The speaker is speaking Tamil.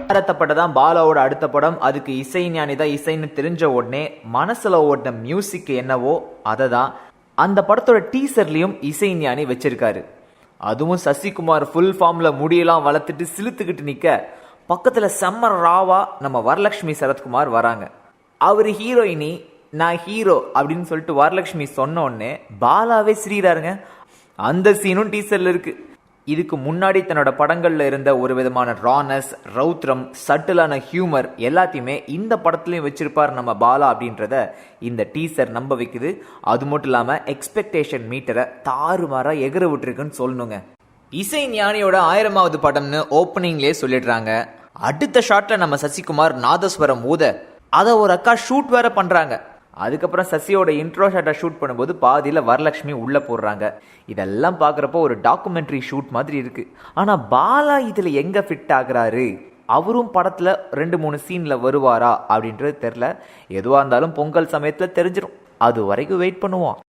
படம் பாலாவோட அடுத்த படம். அதுக்கு இசை ஞானி தான் இசைன்னு தெரிஞ்ச உடனே மனசுல ஓடின மியூசிக் என்னவோ அதை தான் அந்த படத்தோட டீசர்லயும் இசை ஞானி வச்சிருக்காரு. அதுவும் சசிகுமார் ஃபுல் ஃபார்ம்ல முடியெல்லாம் வளர்த்துட்டு சிலுத்துக்கிட்டு நிக்க பக்கத்துல செம்ம ராவா நம்ம வரலட்சுமி சரத்குமார் வராங்க. அவரு ஹீரோயினி, நான் ஹீரோ அப்படின்னு சொல்லிட்டு வரலட்சுமி சொன்ன உடனே பாலாவே சிரிக்கிறாருங்க. அந்த சீனும் டீசர்ல இருக்கு. இதுக்கு முன்னாடி தன்னோட படங்கள்ல இருந்த ஒரு விதமான ரானஸ், ரௌத்ரம், சட்டிலான ஹியூமர் எல்லாத்தையுமே இந்த படத்துலயும் வச்சிருப்பார் நம்ம பாலா அப்படின்றத இந்த டீசர் நம்ப வைக்குது. அது மட்டும் இல்லாம எக்ஸ்பெக்டேஷன் மீட்டரை தாறுமாறா எகிற விட்டுருக்குன்னு சொல்லணுங்க. இசை ஞானியோட 1000வது படம்னு ஓப்பனிங்லேயே சொல்லிடுறாங்க. அடுத்த ஷாட்ல நம்ம சசிகுமார் நாதஸ்வரம் ஊத அதை ஒரு அக்கா ஷூட் வேற பண்றாங்க. அதுக்கப்புறம் சசியோட இன்ட்ரோ ஷாட்டை ஷூட் பண்ணும்போது பாதியில வரலட்சுமி உள்ள போடுறாங்க. இதெல்லாம் பாக்குறப்போ ஒரு டாக்குமெண்ட்ரி ஷூட் மாதிரி இருக்கு. ஆனா பாலா இதுல எங்க ஃபிட் ஆகுறாரு, அவரும் படத்துல 2-3 சீன்ல வருவாரா அப்படின்றது தெரியல. எதுவா இருந்தாலும் பொங்கல் சமயத்துல தெரிஞ்சிடும். அது வரைக்கும் வெயிட் பண்ணுவோம்.